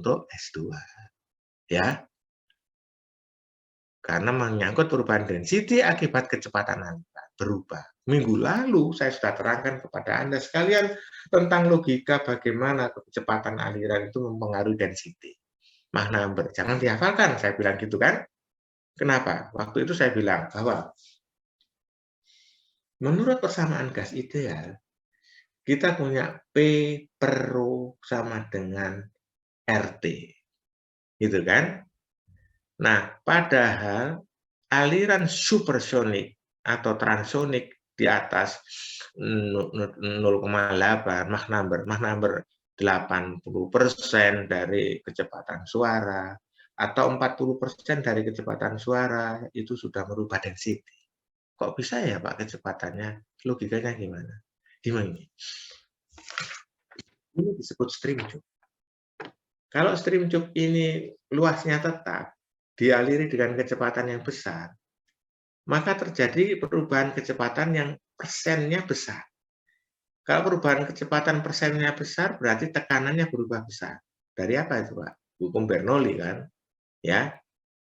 untuk S2. Ya, karena menyangkut perubahan density akibat kecepatan aliran berubah. Minggu lalu saya sudah terangkan kepada Anda sekalian tentang logika bagaimana kecepatan aliran itu mempengaruhi density. Mach number, jangan dihafalkan, saya bilang gitu kan. Kenapa? Waktu itu saya bilang bahwa menurut persamaan gas ideal, kita punya P per Rho sama dengan RT. Gitu kan? Nah, padahal aliran supersonik atau transonik di atas 0,8 Mach number 80% dari kecepatan suara atau 40% dari kecepatan suara itu sudah merubah density. Kok bisa ya Pak kecepatannya? Logikanya gimana? Gimana ini? Ini disebut stream tube. Kalau stream tube ini luasnya tetap, dialiri dengan kecepatan yang besar, maka terjadi perubahan kecepatan yang persennya besar. Kalau perubahan kecepatan persennya besar, berarti tekanannya berubah besar. Dari apa itu, Pak? Hukum Bernoulli kan? Ya,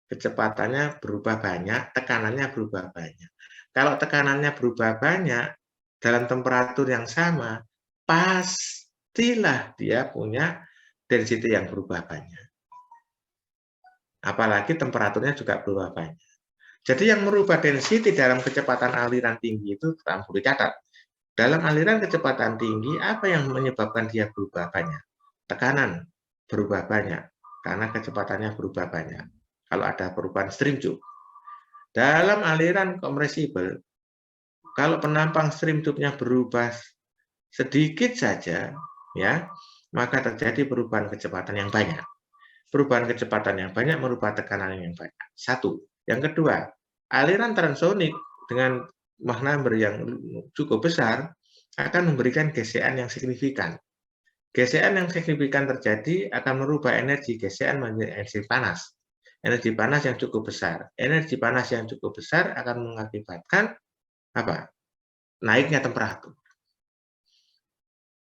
kecepatannya berubah banyak, tekanannya berubah banyak. Kalau tekanannya berubah banyak dalam temperatur yang sama, pastilah dia punya density yang berubah banyak. Apalagi temperaturnya juga berubah banyak. Jadi yang merubah density dalam kecepatan aliran tinggi itu perlu dicatat. Dalam aliran kecepatan tinggi, apa yang menyebabkan dia berubah banyak? Tekanan berubah banyak, karena kecepatannya berubah banyak. Kalau ada perubahan stream tube. Dalam aliran kompresibel, kalau penampang stream tube-nya berubah sedikit saja, ya, maka terjadi perubahan kecepatan yang banyak. Perubahan kecepatan yang banyak merubah tekanan yang banyak. Satu. Yang kedua, aliran transonik dengan Mach number yang cukup besar akan memberikan gesekan yang signifikan. Gesekan yang signifikan terjadi akan merubah energi gesekan menjadi energi panas. Energi panas yang cukup besar. Energi panas yang cukup besar akan mengakibatkan apa? Naiknya temperatur.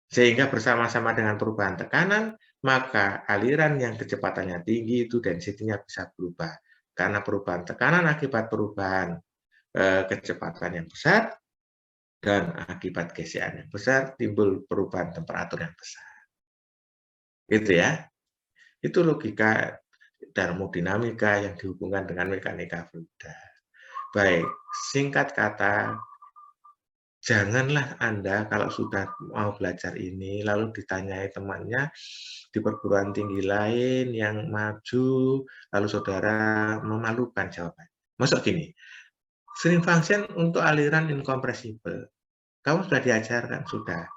Sehingga bersama-sama dengan perubahan tekanan, maka aliran yang kecepatannya tinggi itu density-nya bisa berubah. Karena perubahan tekanan akibat perubahan kecepatan yang besar, dan akibat gesekan yang besar, timbul perubahan temperatur yang besar. Gitu ya. Itu logika termodinamika yang dihubungkan dengan mekanika fluida. Baik, singkat kata, janganlah Anda kalau sudah mau belajar ini, lalu ditanyai temannya di perguruan tinggi lain yang maju, lalu saudara memalukan jawaban. Masuk gini, string function untuk aliran incompressible. Kamu sudah diajarkan, sudah.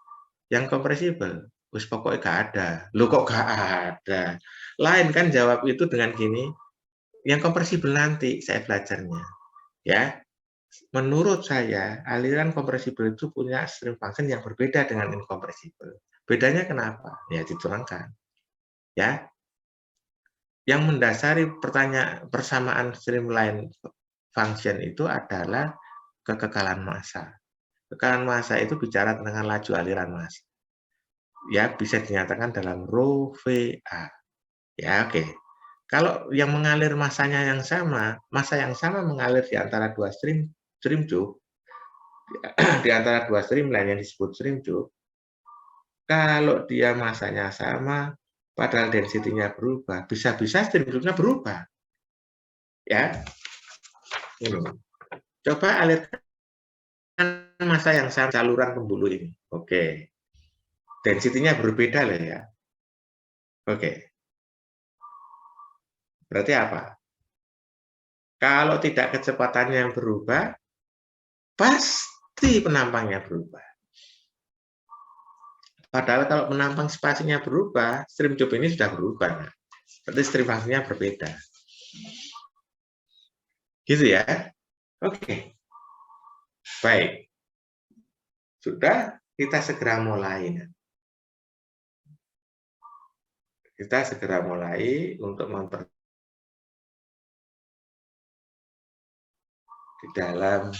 Yang kompresibel, wis pokoknya gak ada. Loh kok gak ada? Lain kan jawab itu dengan gini, yang kompresibel nanti saya belajarnya. Ya, menurut saya, aliran kompresibel itu punya stream function yang berbeda dengan incompressible. Bedanya kenapa? Ya, diterangkan. Ya, yang mendasari pertanyaan persamaan streamline function itu adalah kekekalan massa. Kekekalan massa itu bicara tentang laju aliran massa. Ya, bisa dinyatakan dalam rho VA. Ya, oke. Kalau yang mengalir masanya yang sama, massa yang sama mengalir di antara dua stream tube, di antara dua streamline yang disebut stream tube, kalau dia masanya sama, padahal density-nya berubah, bisa-bisa stream tube-nya berubah. Ya, ini. Coba alirkan massa yang sama saluran pembuluh ini. Oke. Density-nya berbeda lah ya. Oke. Berarti apa? Kalau tidak kecepatannya yang berubah, pasti penampangnya berubah. Padahal kalau penampang spasinya berubah, stream tube ini sudah berubah. Berarti stream function-nya berbeda. Gitu ya. Oke. Baik. Sudah, kita segera mulai. Kita segera mulai untuk di dalam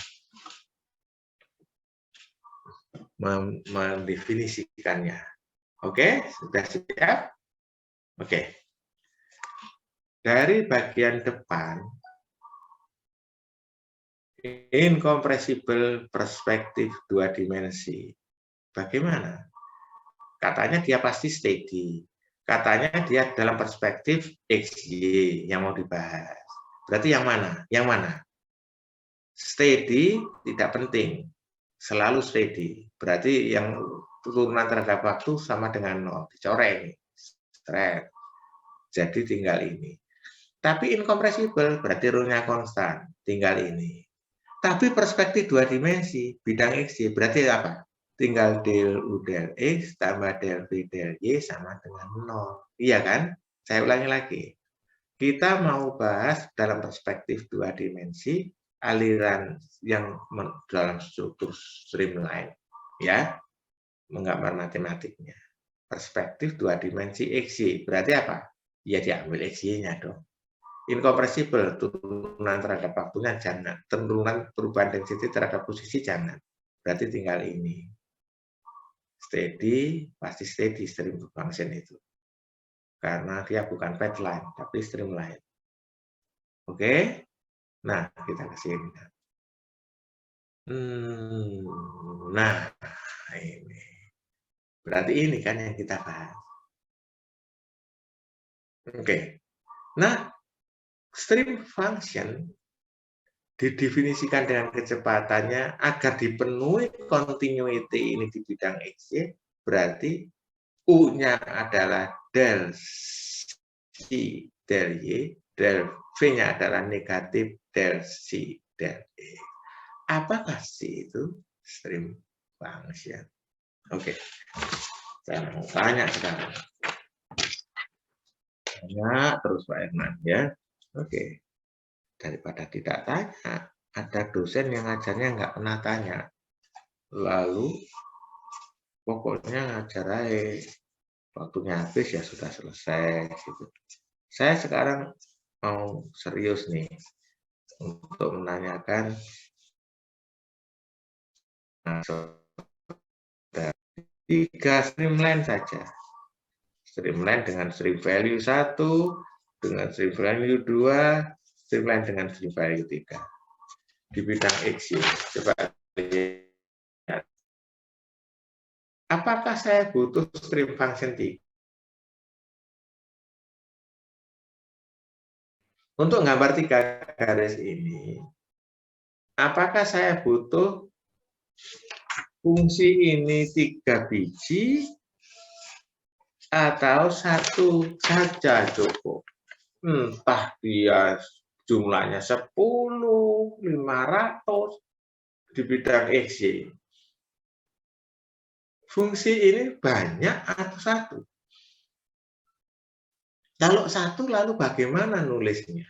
mendefinisikannya. Oke, sudah siap? Oke. dari bagian depan, incompressible perspektif 2 dimensi. Bagaimana? Katanya dia pasti steady. Katanya dia dalam perspektif XY yang mau dibahas. Berarti yang mana? Yang mana? Steady tidak penting. Selalu steady. Berarti yang turunan terhadap waktu sama dengan 0. Dicoret ini. Straight. Jadi tinggal ini. Tapi incompressible berarti rule-nya konstan. Tinggal ini. Tapi perspektif 2 dimensi, bidang XY, berarti apa? Tinggal del U del X tambah del V del Y sama dengan 0. Iya kan? Saya ulangi lagi. Kita mau bahas dalam perspektif 2 dimensi, aliran yang dalam struktur streamline. Ya, menggambar matematiknya. Perspektif 2 dimensi XY, berarti apa? Ya diambil XY-nya dong. Incompressible, turunan terhadap waktunya jangan. Turunan perubahan density terhadap posisi jangan. Berarti tinggal ini. Steady, pasti steady stream function itu. Karena dia bukan path line, tapi streamline. Oke? Nah, kita ke sini. Nah, ini. Berarti ini kan yang kita bahas. Oke. Nah, stream function didefinisikan dengan kecepatannya agar dipenuhi continuity ini di bidang XY, berarti U-nya adalah del C del Y, del V-nya adalah negatif del C del Y. Apakah C itu stream function? Oke, saya mau tanya sekarang. Tanya terus Pak Herman ya. Oke. Daripada tidak tanya, ada dosen yang ngajarnya nggak pernah tanya. Lalu pokoknya ngajar aja, waktunya habis ya sudah selesai. Gitu. Saya sekarang mau serius nih untuk menanyakan tiga streamline saja. Streamline dengan stream value 1, dengan stream value 2, streamline dengan stream value 3. Di bidang X, coba lihat. Apakah saya butuh stream function 3? Untuk gambar 3 garis ini, apakah saya butuh fungsi ini 3 biji atau 1 saja cukup? Entah dia jumlahnya 10, 500 di bidang XY. Fungsi ini banyak atau 1? Kalau 1 lalu bagaimana nulisnya?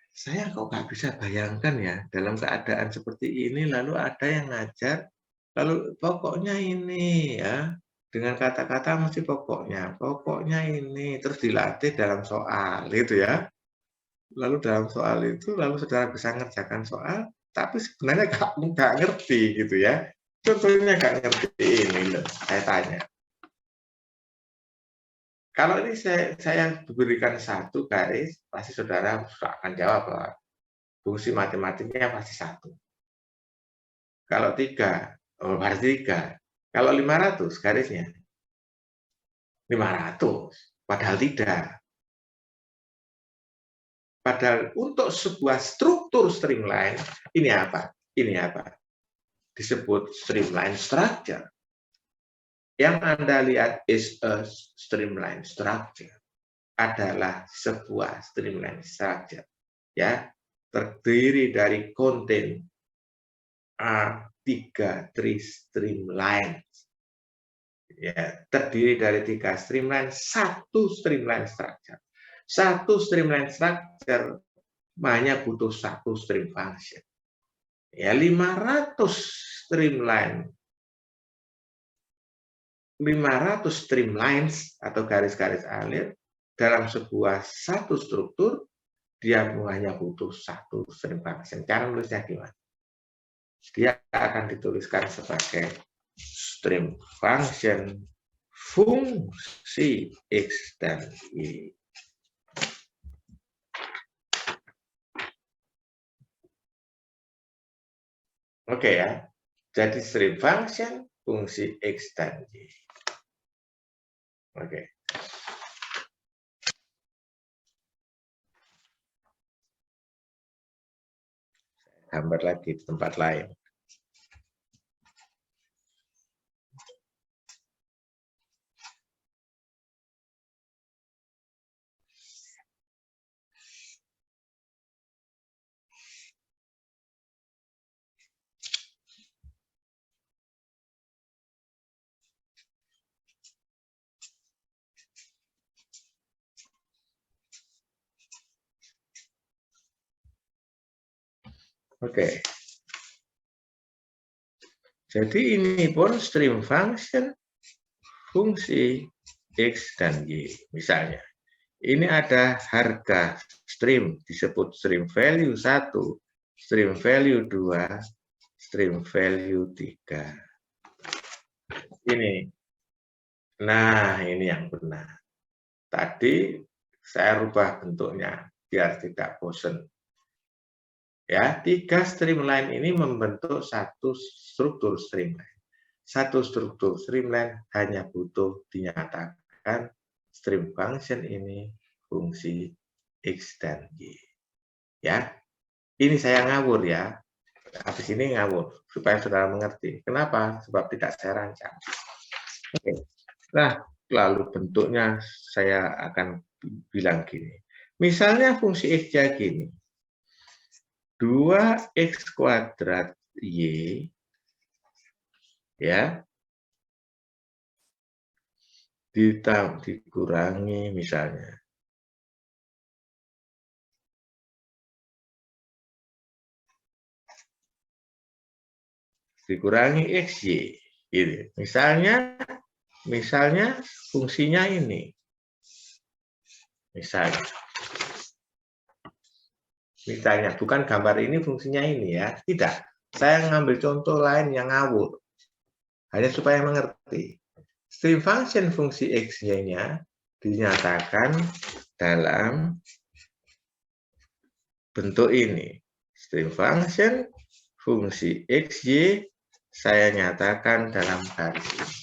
Saya kok nggak bisa bayangkan ya, dalam keadaan seperti ini lalu ada yang ngajar, lalu pokoknya ini ya, dengan kata-kata mesti pokoknya ini, terus dilatih dalam soal, gitu ya. Lalu dalam soal itu, lalu saudara bisa ngerjakan soal, tapi sebenarnya nggak ngerti gitu ya. Contohnya nggak ngerti ini loh, saya tanya. Kalau ini saya berikan 1 garis, pasti saudara akan jawab bahwa fungsi matematiknya pasti 1. Kalau 3, oh berarti 3. Kalau 500 garisnya 500, padahal tidak. Padahal untuk sebuah struktur streamline, ini apa? Ini apa? Disebut streamline structure. Yang Anda lihat is a streamline structure. Adalah sebuah streamline structure. Ya, terdiri dari contain A3 streamline. Ya, terdiri dari 3 streamline, 1 streamline structure. 1 streamline structure hanya butuh 1 stream function. Ya, 500 streamlines atau garis-garis alir dalam sebuah satu struktur, dia hanya butuh 1 stream function. Cara nulisnya gimana? Dia akan dituliskan sebagai stream function fungsi X dan Y. Oke ya, jadi stream function fungsi X dan Y. Oke. Gambar lagi di tempat lain. Oke. Jadi ini pun stream function fungsi X dan Y. Misalnya, ini ada harga stream, disebut stream value 1, stream value 2, stream value 3. Ini. Nah, ini yang benar. Tadi saya rubah bentuknya biar tidak bosan. Ya, 3 streamline ini membentuk satu struktur streamline. Satu struktur streamline hanya butuh dinyatakan stream function ini fungsi X dan Y. Ya, ini saya ngawur ya. Habis ini ngawur supaya saudara mengerti. Kenapa? Sebab tidak saya rancang. Oke. Nah, lalu bentuknya saya akan bilang gini. Misalnya fungsi X gini. 2x kuadrat Y ya dikurangi misalnya dikurangi xy gitu. Misalnya fungsinya ini. Misalnya bukan gambar ini fungsinya ini ya. Tidak. Saya ngambil contoh lain yang ngawur. Hanya supaya mengerti. Stream function fungsi xy-nya dinyatakan dalam bentuk ini. Stream function fungsi xy saya nyatakan dalam garis ini.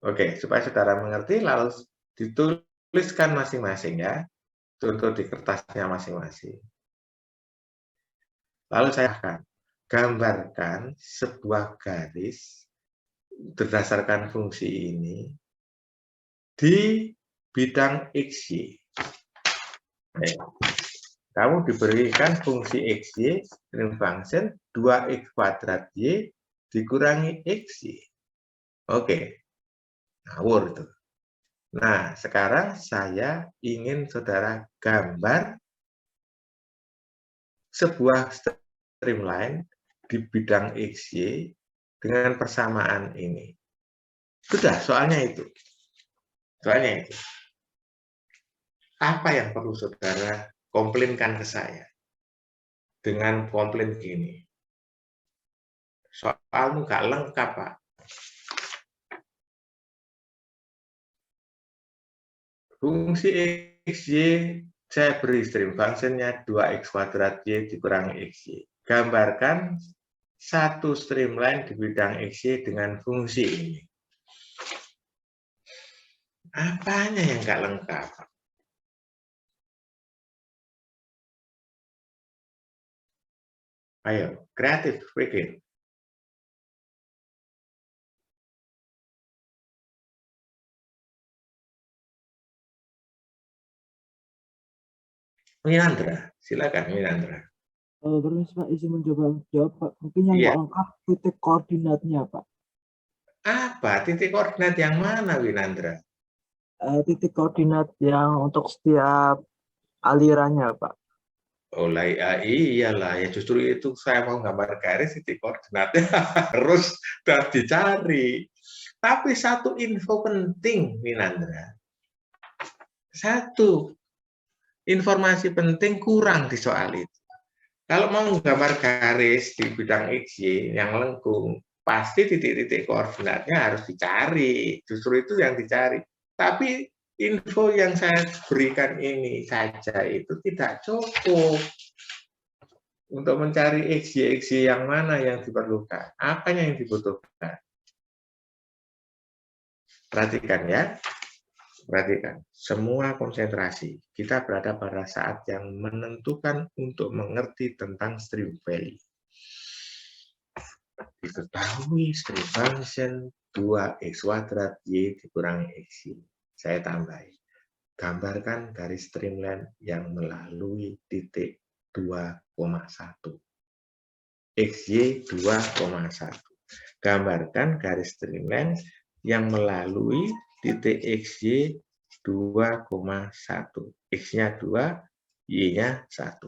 Oke, supaya saudara mengerti, lalu dituliskan masing-masing ya. Contoh di kertasnya masing-masing. Lalu saya akan gambarkan sebuah garis berdasarkan fungsi ini di bidang xy. Kamu diberikan fungsi xy, stream function 2x kuadrat y dikurangi xy. Oke, ngawur itu. Nah, sekarang saya ingin saudara gambar sebuah streamline di bidang XY dengan persamaan ini. Sudah, soalnya itu. Soalnya itu. Apa yang perlu saudara komplainkan ke saya? Dengan komplain gini. Soalmu gak lengkap, Pak. Fungsi XY saya beri stream function-nya 2x kuadrat y dikurangi xy. Gambarkan satu streamline di bidang xy dengan fungsi ini. Apanya yang nggak lengkap? Ayo, kreatif, pikir. Winandra, silakan Winandra. Permisi Pak, izin mencoba jawab Pak. Mungkin yang nggak lengkap titik koordinatnya Pak. Apa? Titik koordinat yang mana Winandra? Titik koordinat yang untuk setiap alirannya Pak. Oh iyalah, ya justru itu saya mau gambar garis titik koordinatnya harus dicari. Tapi satu info penting Winandra. Satu informasi penting kurang di soal itu. Kalau mau gambar garis di bidang XY yang lengkung, pasti titik-titik koordinatnya harus dicari. Justru itu yang dicari. Tapi info yang saya berikan ini saja itu tidak cukup untuk mencari XY yang mana yang diperlukan. Apa yang dibutuhkan? Perhatikan ya. Perhatikan, semua konsentrasi. Kita berada pada saat yang menentukan untuk mengerti tentang stream value. Diketahui stream function 2x kuadrat y dikurangi x. Saya tambahi. Gambarkan garis streamline yang melalui titik 2,1. XY 2,1. Gambarkan garis streamline yang melalui titik XY 2,1. X-nya 2, Y-nya 1.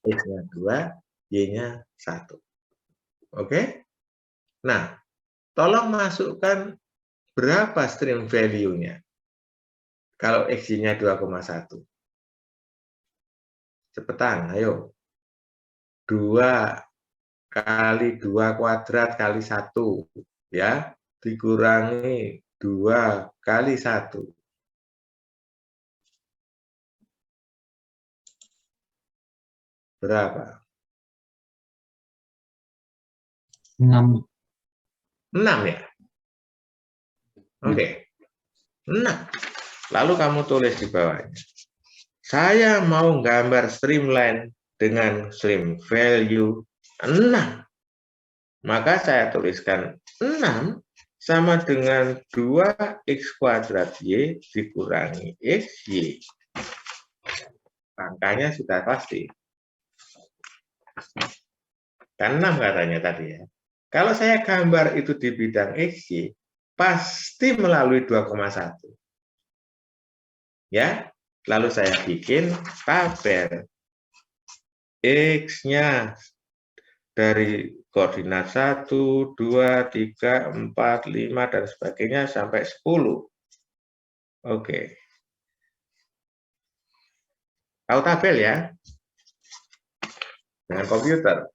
X-nya 2, Y-nya 1. Oke? Nah, tolong masukkan berapa stream value-nya. Kalau X-nya 2,1. Cepetan, ayo. 2 kali 2 kuadrat kali 1. Ya, dikurangi 2 kali 1. Berapa? 6. 6 ya? Oke. 6. Lalu kamu tulis di bawahnya. Saya mau gambar streamline dengan stream value 6. Maka saya tuliskan 6 sama dengan 2x kuadrat y dikurangi xy. Angkanya sudah pasti. Kan 6 katanya tadi ya. Kalau saya gambar itu di bidang xy, pasti melalui 2,1. Ya, lalu saya bikin tabel. X-nya dari koordinat 1, 2, 3, 4, 5, dan sebagainya sampai 10. Oke. Tahu tabel ya? Dengan komputer.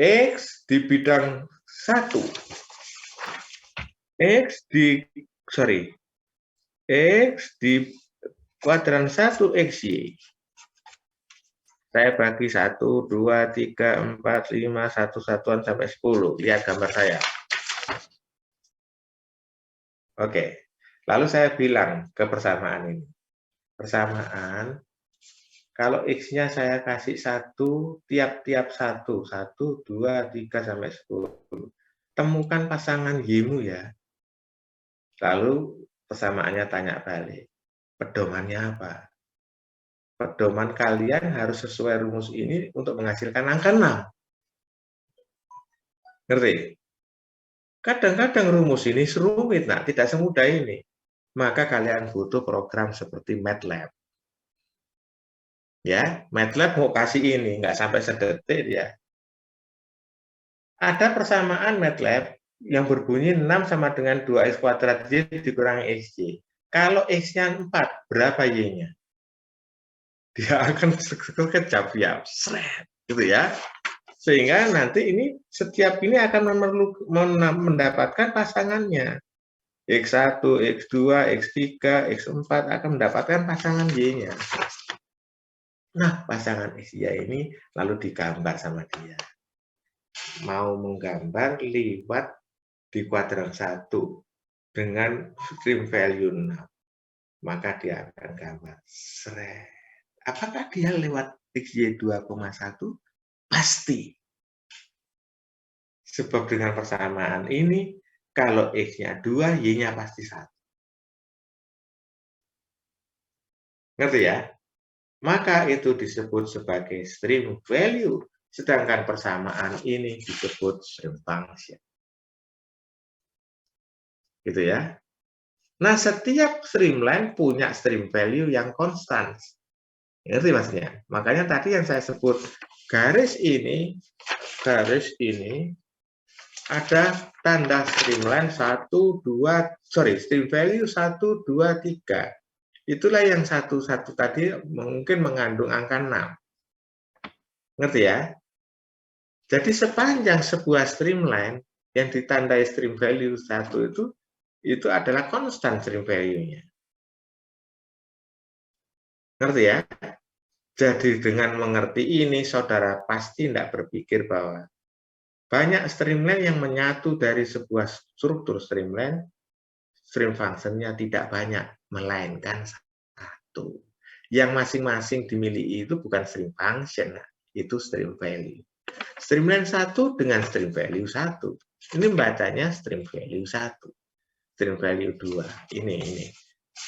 X di bidang 1. X di kuadran 1 XY. Saya bagi 1, 2, 3, 4, 5, 1 satuan sampai 10. Lihat gambar saya. Oke. Lalu saya bilang ke persamaan ini. Persamaan, kalau X-nya saya kasih 1, tiap-tiap 1. 1, 2, 3, sampai 10. Temukan pasangan Y-mu ya. Lalu persamaannya tanya balik. Pedomannya apa? Pedoman kalian harus sesuai rumus ini untuk menghasilkan angka 6. Ngerti? Kadang-kadang rumus ini rumit, nah, tidak semudah ini. Maka kalian butuh program seperti MATLAB. Ya, MATLAB mau kasih ini, nggak sampai sedetik ya. Ada persamaan MATLAB yang berbunyi 6 sama dengan 2x kuadrat y dikurangi xy. Kalau x-nya 4, berapa y-nya? Dia akan sekejap ya, gitu ya. Sehingga nanti ini setiap ini akan mendapatkan pasangannya. X1, X2, X3, X4 akan mendapatkan pasangan Y-nya. Nah, pasangan XY ini lalu digambar sama dia. Mau menggambar liwat di kuadran 1 dengan stream value 6. Maka dia akan gambar. Apakah dia lewat XY 2,1? Pasti. Sebab dengan persamaan ini, kalau X-nya 2, Y-nya pasti 1. Ngerti ya? Maka itu disebut sebagai stream value, sedangkan persamaan ini disebut stream function. Gitu ya. Nah, setiap streamline punya stream value yang konstan. Ngerti maksudnya? Makanya tadi yang saya sebut garis ini ada tanda streamline stream value 1, 2, 3. Itulah yang satu-satu tadi mungkin mengandung angka 6. Ngerti ya? Jadi sepanjang sebuah streamline yang ditandai stream value 1 itu adalah konstan stream value-nya. Ngerti ya? Jadi dengan mengerti ini, saudara pasti tidak berpikir bahwa banyak streamline yang menyatu dari sebuah struktur streamline, stream function-nya tidak banyak, melainkan satu. Yang masing-masing dimiliki itu bukan stream function, itu stream value. Streamline 1 dengan stream value 1. Ini bacanya stream value 1. Stream value 2. Ini.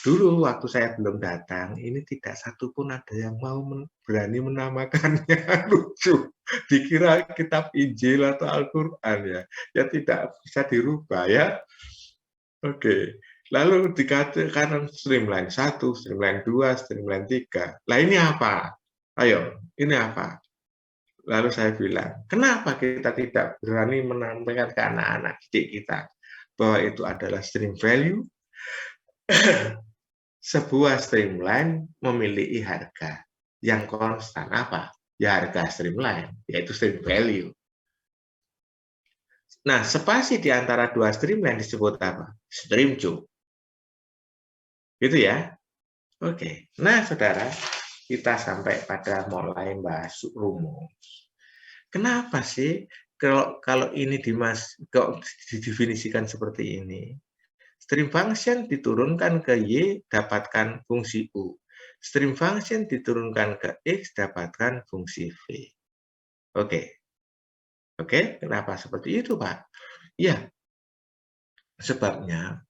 Dulu waktu saya belum datang, ini tidak satu pun ada yang mau berani menamakannya. Lucu. Dikira kitab Injil atau Al-Quran ya. Ya tidak bisa dirubah ya. Oke. Lalu dikatakan streamline 1, streamline 2, streamline 3. Lah ini apa? Ayo, ini apa? Lalu saya bilang, kenapa kita tidak berani menampilkan ke anak-anak didik kita bahwa itu adalah stream value? Sebuah streamline memiliki harga yang konstan. Apa? Ya harga streamline, yaitu stream value. Nah, spasi di antara dua streamline disebut apa? Stream cube. Gitu ya? Oke. Nah, saudara, kita sampai pada mulai bahas rumus. Kenapa sih kalau ini didefinisikan seperti ini? Stream function diturunkan ke Y, dapatkan fungsi U. Stream function diturunkan ke X, dapatkan fungsi V. Oke. Oke, kenapa seperti itu, Pak? Ya, sebabnya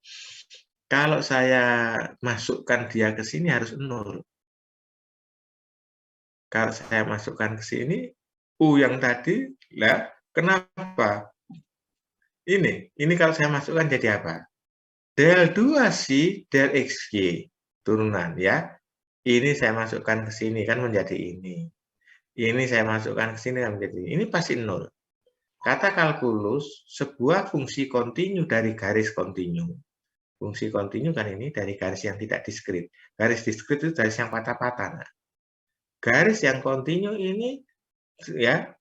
kalau saya masukkan dia ke sini harus 0. Kalau saya masukkan ke sini, U yang tadi, lah, kenapa? Ini kalau saya masukkan jadi apa? Del 2 del XY turunan ya. Ini saya masukkan ke sini kan menjadi ini. Ini saya masukkan ke sini kan menjadi ini. Ini pasti 0. Kata kalkulus, sebuah fungsi kontinu dari garis kontinu. Fungsi kontinu kan ini dari garis yang tidak diskrit. Garis diskrit itu garis yang patah-patah. Nah, garis yang kontinu ini ya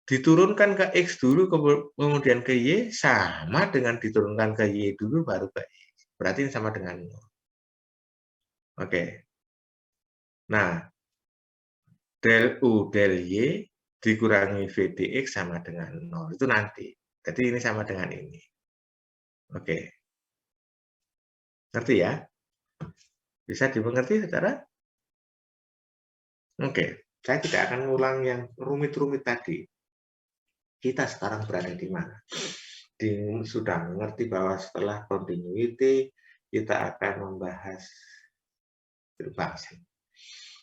diturunkan ke X dulu kemudian ke Y sama dengan diturunkan ke Y dulu baru ke X. Berarti ini sama dengan 0. Oke. Nah, del U del Y dikurangi V dx sama dengan 0. Itu nanti. Jadi ini sama dengan ini. Oke. Ngerti ya? Bisa dimengerti, saudara? Oke. Saya tidak akan ngulang yang rumit-rumit tadi. Kita sekarang berada di mana? Sudah mengerti bahwa setelah continuity, kita akan membahas stream function.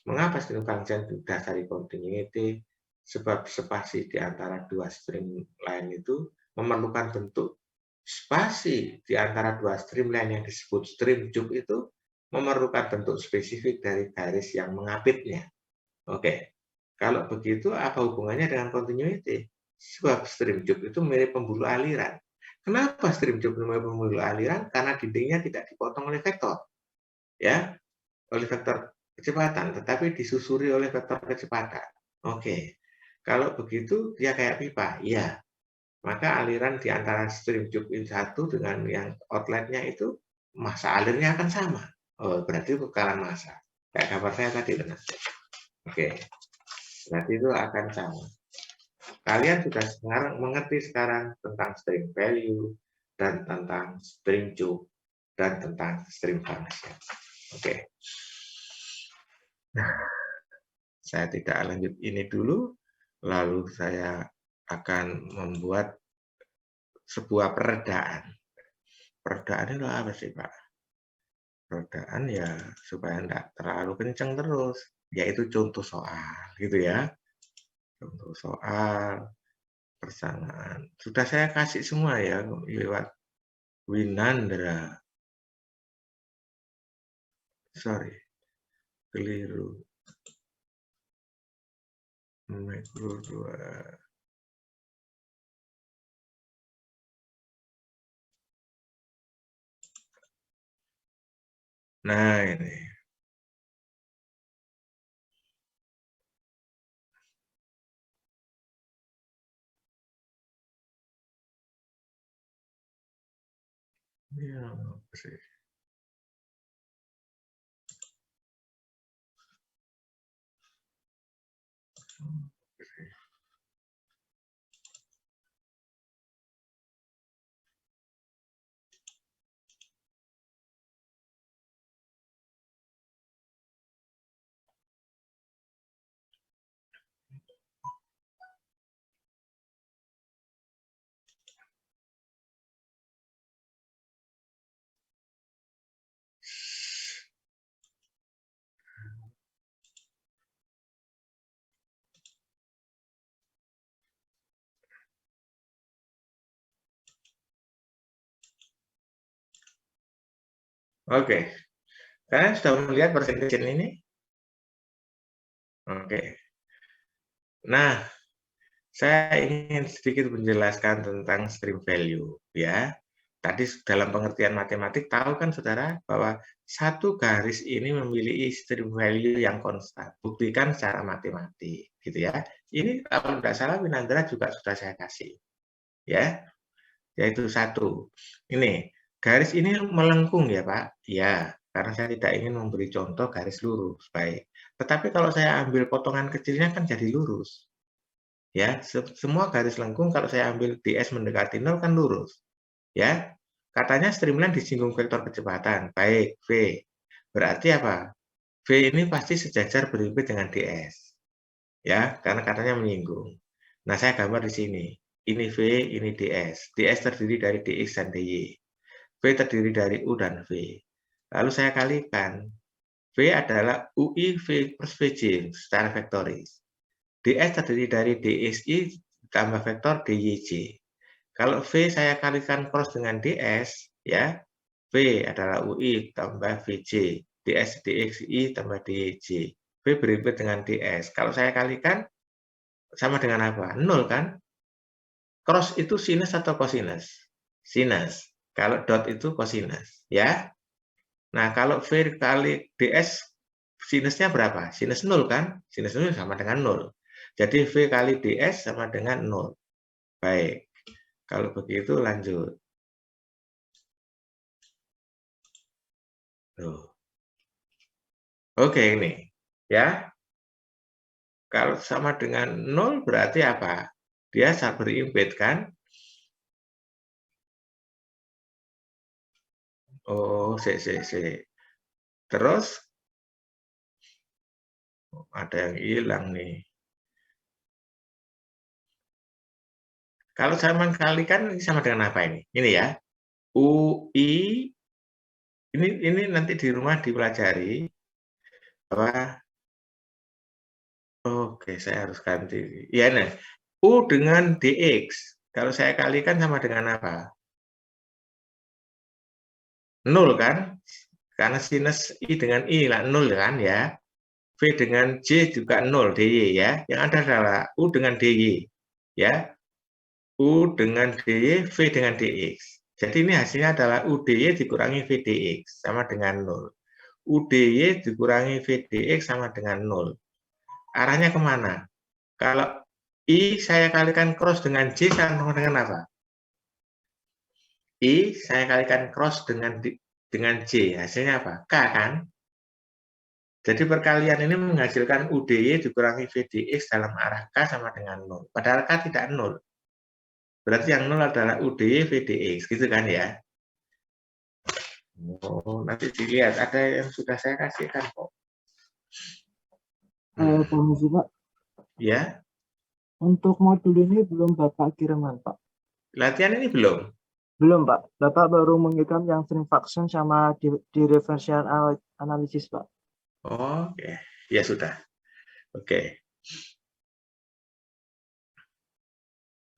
Mengapa stream function didasari continuity? Sebab spasi di antara dua streamline itu memerlukan bentuk spasi di antara dua streamline yang disebut stream cube itu memerlukan bentuk spesifik dari garis yang mengapitnya. Oke, kalau begitu apa hubungannya dengan continuity? Sebab stream cube itu mirip pembuluh aliran. Kenapa stream cube mirip pembuluh aliran? Karena dindingnya tidak dipotong oleh vektor, ya, oleh vektor kecepatan, tetapi disusuri oleh vektor kecepatan. Oke, kalau begitu dia kayak pipa, iya. Maka aliran di antara stream cube ini satu dengan yang outletnya itu massa alirnya akan sama. Oh, berarti kekalan massa. Kayak gambar saya tadi, benar. Oke, berarti itu akan sama. Kalian sudah sekarang mengerti sekarang tentang stream value dan tentang stream cube dan tentang stream function. Oke. Nah, saya tidak lanjut ini dulu, lalu saya akan membuat sebuah peredaan. Peredaan itu apa sih, Pak? Peredaan ya supaya tidak terlalu kencang terus, yaitu contoh soal, gitu ya. Contoh soal, persamaan. Sudah saya kasih semua ya lewat Winandra. Sorry, keliru. Mikro 2. Nah, ini. Iya, sih. Oke, kalian sudah melihat presentation ini? Oke. Nah, saya ingin sedikit menjelaskan tentang stream value, ya. Tadi dalam pengertian matematik tahu kan saudara bahwa satu garis ini memiliki stream value yang konstan. Buktikan secara matematik, gitu ya. Ini kalau tidak salah Winandra juga sudah saya kasih, ya. Yaitu satu. Ini garis ini melengkung ya Pak. Ya, karena saya tidak ingin memberi contoh garis lurus. Baik. Tetapi kalau saya ambil potongan kecilnya kan jadi lurus. Ya, semua garis lengkung kalau saya ambil ds mendekati 0 kan lurus. Ya. Katanya streamline disinggung vektor kecepatan. Baik, V. Berarti apa? V ini pasti sejajar berimpit dengan ds. Ya, karena katanya menyinggung. Nah, saya gambar di sini. Ini V, ini ds. ds terdiri dari dx dan dy. V terdiri dari U dan V. Lalu saya kalikan. V adalah UI V plus VJ secara vektoris. ds terdiri dari dxi tambah vektor dyj. Kalau V saya kalikan cross dengan ds, ya, V adalah UI tambah VJ, ds dxi tambah dyj. V berimpit dengan ds. Kalau saya kalikan, sama dengan apa? 0 kan? Cross itu sinus atau kosinus? Sinus. Kalau dot itu kosinus, ya. Nah, kalau V kali ds sinusnya berapa? Sinus 0 kan? Sinus 0 sama dengan 0. Jadi V kali ds sama dengan 0. Baik. Kalau begitu lanjut. Tuh. Oke ini. Ya. Kalau sama dengan 0 berarti apa? Dia berimpit kan? Oh, Terus ada yang hilang nih. Kalau saya mengkalikan ini sama dengan apa ini? Ini ya. UI ini nanti di rumah dipelajari bahwa oke, saya harus ganti. Ya, nah. U dengan dx. Kalau saya kalikan sama dengan apa? 0 kan? Karena sinus I dengan I lah 0 kan ya. V dengan J juga 0 dy ya. Yang ada adalah U dengan dy ya. U dengan dy, V dengan dx. Jadi ini hasilnya adalah UDY dikurangi VDX sama dengan 0. UDY dikurangi VDX sama dengan 0. Arahnya kemana? Kalau I saya kalikan cross dengan J sama dengan apa? I saya kalikan cross dengan J. Hasilnya apa? K kan? Jadi perkalian ini menghasilkan UDY dikurangi VDX dalam arah K sama dengan 0. Padahal K tidak 0. Berarti yang 0 adalah UDY VDX, gitu kan ya? Oh, nanti dilihat. Ada yang sudah saya kasihkan kok. Permisi Pak, Ya, untuk modul ini belum Bapak kirimkan Pak? latihan ini belum? Belum Pak, Bapak baru mengirim yang string function sama differential analysis Pak. Oke, ya sudah. Oke.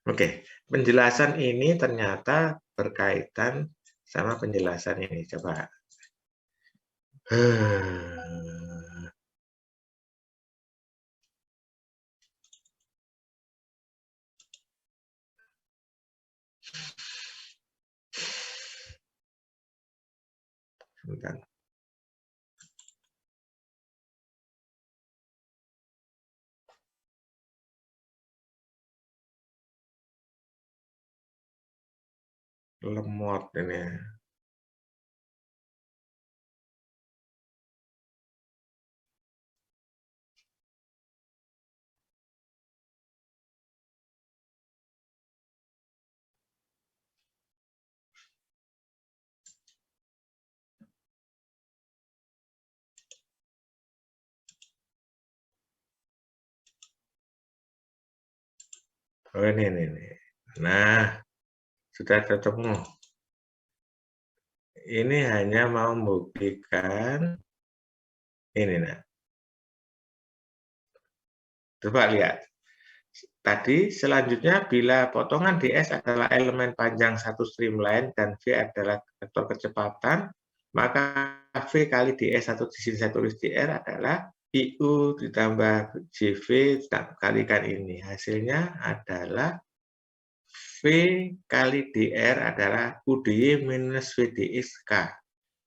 Oke, penjelasan ini ternyata berkaitan sama penjelasan ini. Coba. Sebentar. Lemot ini. Oh, ini. Nah, sudah ketemu. Ini hanya mau membuktikan ini, nah. Coba lihat. Tadi selanjutnya bila potongan ds adalah elemen panjang satu streamline dan v adalah vektor kecepatan, maka v kali ds atau di sini saya tulis dr adalah iu ditambah jv kalikan ini. Hasilnya adalah v kali dr adalah udy minus vdx k.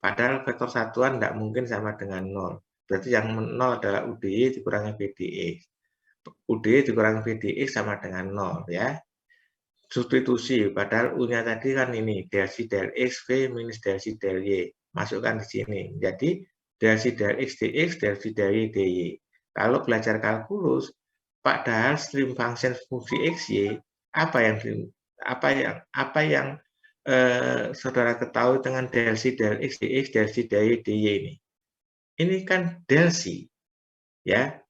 Padahal vektor satuan tidak mungkin sama dengan 0. Berarti yang 0 adalah udy dikurangi vdx. UD dikurangi VDX sama dengan 0 ya. Substitusi, padahal U-nya tadi kan ini, del C del X, V minus del C del Y. Masukkan di sini. Jadi, del C del X dx, del C del Y dy. Kalau belajar kalkulus, padahal stream function fungsi X, Y, apa yang saudara ketahui dengan del C del X dx, del C del Y dy ini? Ini kan del C, ya.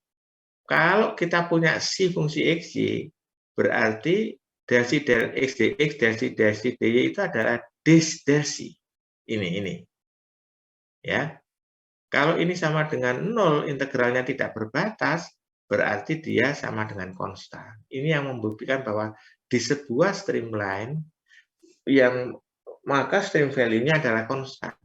Kalau kita punya si fungsi x, y, berarti del si del x dx, del si dy itu adalah dis del si. Ini. Ya. Kalau ini sama dengan 0, integralnya tidak berbatas, berarti dia sama dengan konstan. Ini yang membuktikan bahwa di sebuah streamline, maka stream value-nya adalah konstan.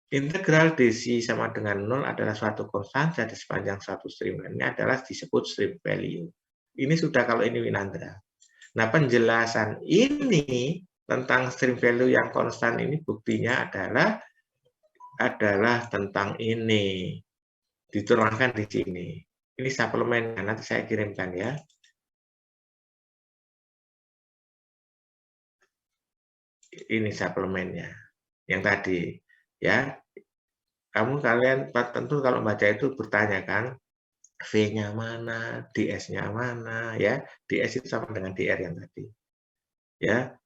Integral DC sama dengan 0 adalah suatu konstanta di sepanjang suatu streamline-nya adalah disebut stream value. Ini sudah kalau ini Winandra. Nah, penjelasan ini tentang stream value yang konstan ini buktinya adalah tentang ini. Diterangkan di sini. Ini suplemen, nanti saya kirimkan ya. Ini suplemennya. Yang tadi. Ya, kalian tentu kalau baca itu bertanya kan, V-nya mana, DS-nya mana, ya, DS itu sama dengan DR yang tadi. Ya,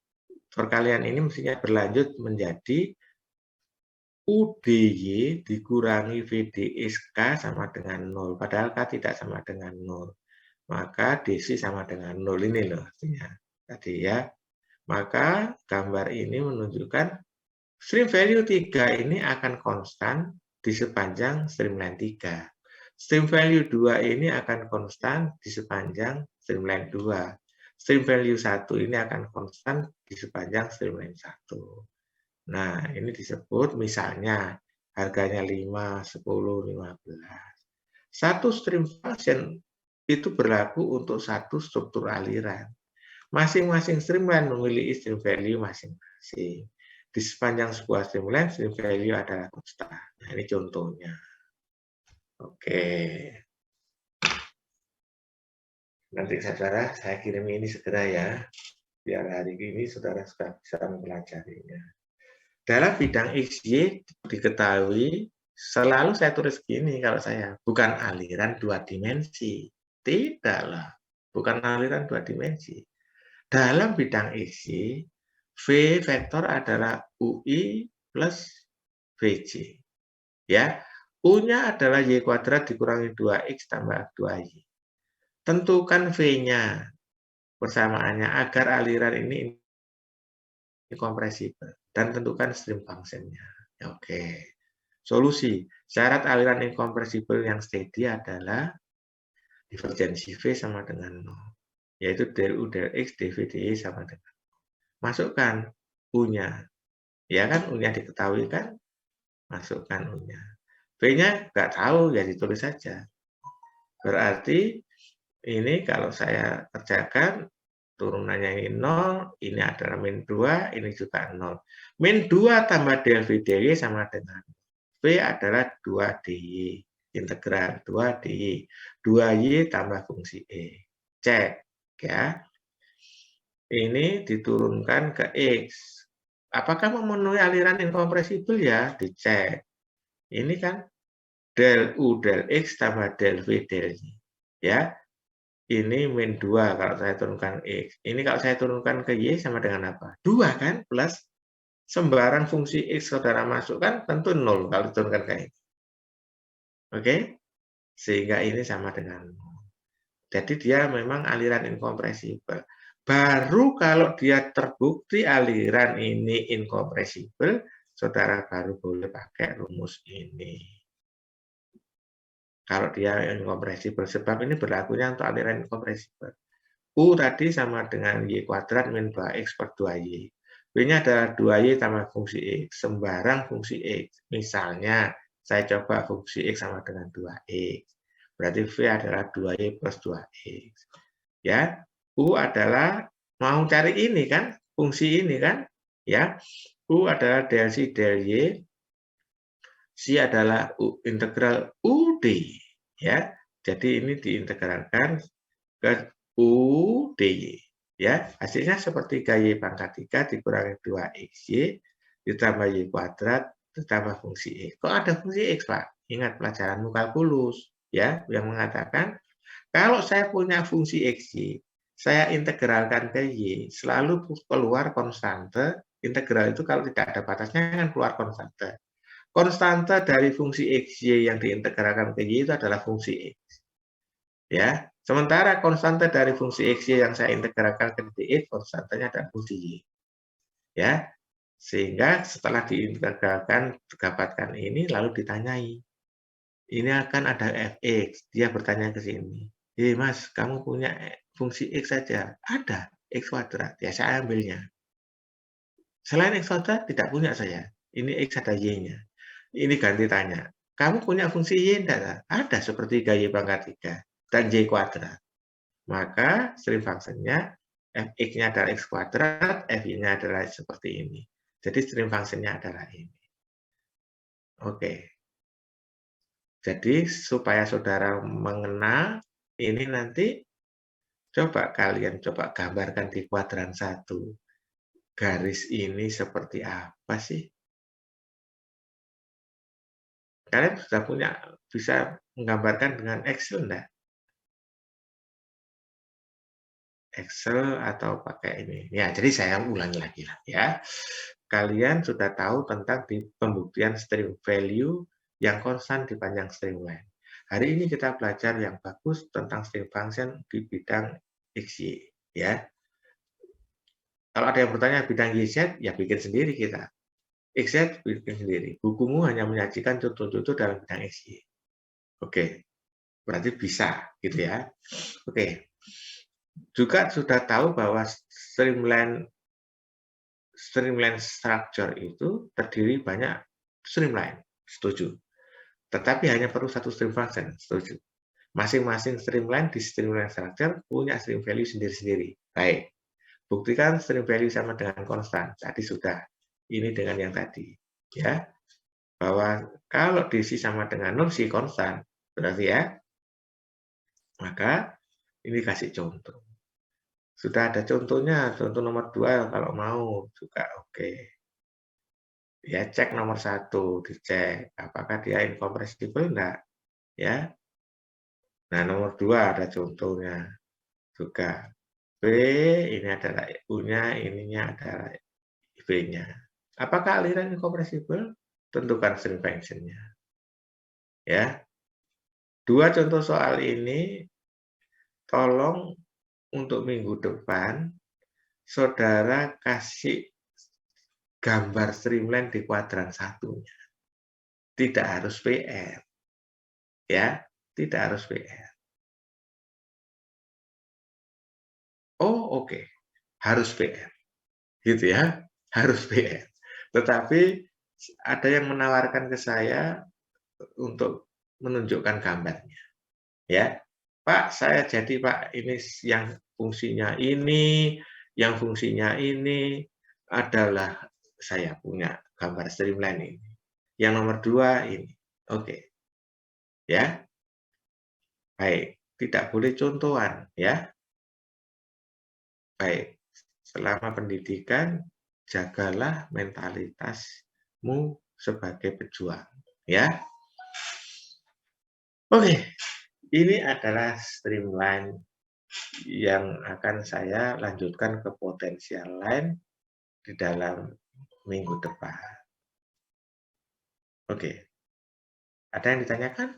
perkalian ini mestinya berlanjut menjadi UDY dikurangi VDSK sama dengan 0, padahal K tidak sama dengan 0. Maka DC sama dengan 0 ini loh artinya. Tadi ya. Maka gambar ini menunjukkan stream value 3 ini akan konstan di sepanjang streamline 3. Stream value 2 ini akan konstan di sepanjang streamline 2. Stream value 1 ini akan konstan di sepanjang streamline 1. Nah, ini disebut misalnya harganya 5, 10, 15. Satu stream function itu berlaku untuk satu struktur aliran. Masing-masing streamline memiliki stream value masing-masing. Di sepanjang sebuah streamline, stream value adalah konstan. Nah, ini contohnya. Oke. Nanti saudara, saya kirim ini segera ya. Biar hari ini saudara sudah bisa mempelajarinya. Dalam bidang XY diketahui, selalu saya tulis gini kalau saya, bukan aliran dua dimensi. Tidaklah, bukan aliran dua dimensi. Dalam bidang XY, V vektor adalah UI plus VJ. Ya, U-nya adalah Y kuadrat dikurangi 2X tambah 2Y. Tentukan V-nya persamaannya agar aliran ini kompresibel dan tentukan stream function-nya. Oke. Solusi. Syarat aliran inkompresibel yang steady adalah divergensi V sama dengan 0. Yaitu del U del X dV dy sama dengan 0. Masukkan U-nya. Ya kan, U-nya diketahui kan? Masukkan U-nya. V-nya nggak tahu, ya ditulis saja. Berarti ini kalau saya kerjakan, turunannya ini 0, ini adalah min 2, ini juga 0. Min 2 tambah del V dy sama dengan V adalah 2 dy. Integral 2 dy. 2y tambah fungsi E. Cek. Ya. Ini diturunkan ke X. Apakah memenuhi aliran inkompresibel ya? Dicek. Ini kan del U del X tambah del V del Y. Ya. Ini min 2 kalau saya turunkan X. Ini kalau saya turunkan ke Y sama dengan apa? 2 kan? Plus sembarang fungsi X saudara masukkan tentu 0 kalau diturunkan ke X. Oke? Sehingga ini sama dengan 0. Jadi dia memang aliran inkompresibel. Baru kalau dia terbukti aliran ini incompressible, saudara baru boleh pakai rumus ini. Kalau dia incompressible, sebab ini berlakunya untuk aliran incompressible. U tadi sama dengan Y kuadrat min 2X per 2Y. W-nya adalah 2Y tambah fungsi X, sembarang fungsi X. Misalnya, saya coba fungsi X sama dengan 2X. Berarti V adalah 2Y plus 2X. Ya, U adalah mau cari ini kan, fungsi ini kan, ya. U adalah del C del Y, C adalah integral UD, ya. Jadi ini diintegralkan ke UDY, ya. Hasilnya seperti Y pangkat 3 dikurangi 2XY ditambah Y kuadrat ditambah fungsi X. Kok ada fungsi X, Pak? Ingat pelajaranmu kalkulus, ya, yang mengatakan kalau saya punya fungsi XY, saya integralkan ke Y, selalu keluar konstante. Integral itu kalau tidak ada batasnya kan keluar konstante. Konstante dari fungsi XY yang diintegralkan ke Y itu adalah fungsi X. Ya, sementara konstante dari fungsi XY yang saya integralkan ke dx, konstantanya adalah fungsi Y. Ya, sehingga setelah diintegralkan, didapatkan ini, lalu ditanyai. Ini akan ada fx, dia bertanya ke sini. Mas, kamu punya fungsi x saja? Ada, x kuadrat. Ya, saya ambilnya. Selain x kuadrat, tidak punya saya. Ini x ada y-nya. Ini ganti tanya. Kamu punya fungsi y tidak? Ada, seperti y pangkat 3 dan y kuadrat. Maka string function-nya fx-nya adalah x kuadrat, fy-nya adalah seperti ini. Jadi string function-nya adalah ini. Oke. Jadi supaya saudara mengenal ini nanti, coba kalian gambarkan di kuadran 1. Garis ini seperti apa sih? Kalian sudah bisa menggambarkan dengan Excel enggak? Excel atau pakai ini. Ya, jadi saya ulangi lagi lah ya. Kalian sudah tahu tentang pembuktian string value yang konstan di panjang string len. Hari ini kita belajar yang bagus tentang string function di bidang XY ya. Kalau ada yang bertanya bidang YZ, ya bikin sendiri kita. XZ bikin sendiri. Bukumu hanya menyajikan contoh-contoh dalam bidang XY. Oke, berarti bisa gitu ya. Oke. Juga sudah tahu bahwa streamline structure itu terdiri banyak streamline, setuju. Tetapi hanya perlu satu stream function, setuju. Masing-masing streamline di streamline structure punya stream value sendiri-sendiri. Baik, buktikan stream value sama dengan konstan. Tadi sudah. Ini dengan yang tadi, ya. Bahwa kalau DC sama dengan 0, C konstan, berarti ya. Maka ini kasih contoh. Sudah ada contohnya, contoh nomor 2 kalau mau juga oke. Ya, cek nomor 1, dicek apakah dia incompressible enggak, ya. Nah, nomor 2 ada contohnya juga. B ini adalah U-nya, ininya adalah V-nya. Apakah aliran incompressible? Tentukan string function-nya. Ya. 2 contoh soal ini tolong untuk minggu depan saudara kasih gambar streamline di kuadran 1-nya. Tidak harus PR. Ya, tidak harus PR. Oh, oke. Harus PR. Gitu ya, harus PR. Tetapi ada yang menawarkan ke saya untuk menunjukkan gambarnya. Ya. Pak, saya jadi Pak, ini yang fungsinya ini, yang fungsinya ini adalah saya punya gambar streamline ini. Yang nomor 2 ini. Oke. Ya. Baik, tidak boleh contohan ya. Baik. Selama pendidikan jagalah mentalitasmu sebagai pejuang ya. Oke. Ini adalah streamline yang akan saya lanjutkan ke potensial line di dalam minggu depan. Oke. Ada yang ditanyakan?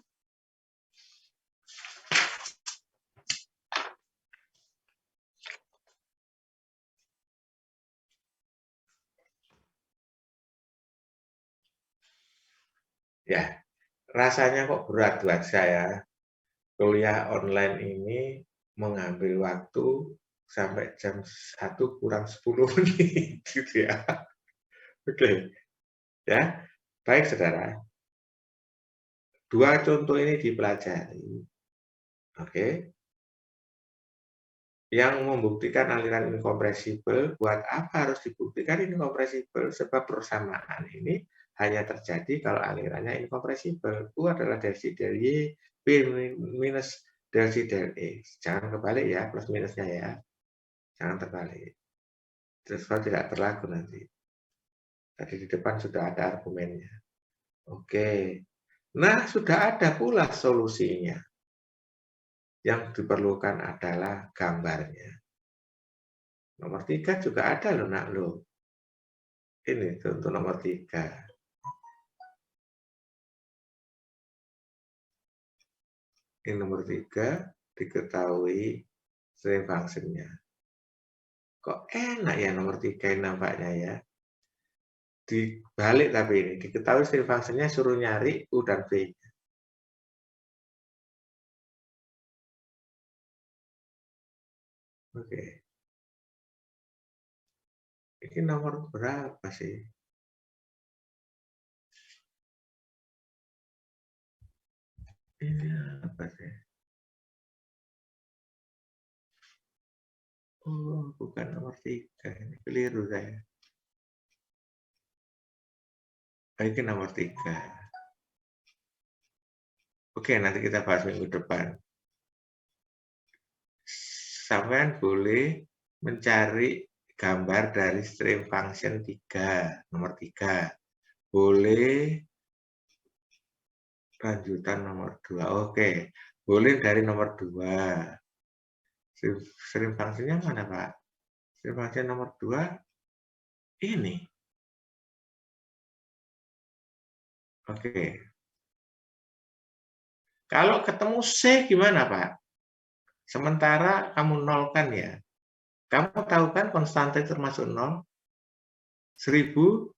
Ya, rasanya kok berat buat saya. Kuliah online ini mengambil waktu sampai jam 1 kurang 10 menit gitu ya. Oke, ya. Baik saudara, dua contoh ini dipelajari. Oke. Yang membuktikan aliran inkompresibel, buat apa harus dibuktikan inkompresibel? Sebab persamaan ini hanya terjadi kalau alirannya inkompresibel. U adalah del C del Y, B minus del C del E. Jangan kebalik ya, plus minusnya ya. Jangan terbalik. Terus tidak berlaku nanti. Tadi di depan sudah ada argumennya. Oke. Nah, sudah ada pula solusinya. Yang diperlukan adalah gambarnya. Nomor 3 juga ada loh, nak loh. Ini untuk nomor 3. Ini nomor 3, diketahui string function-nya. Kok enak ya nomor 3 ini nampaknya ya. Dibalik tapi ini, diketahui string function-nya suruh nyari U dan V-nya. Oke. Ini nomor berapa sih? Ini apa sih? Oh, bukan nomor 3. Ini keliru saya. Ini nomor 3. Oke, nanti kita bahas minggu depan. Sampean boleh mencari gambar dari string function 3, nomor 3. Boleh lanjutan nomor 2. Oke, boleh dari nomor 2. String function-nya mana, Pak? String function nomor 2 ini. Oke. Kalau ketemu C gimana, Pak? Sementara kamu nolkan ya. Kamu tahu kan konstanta termasuk 0? 1000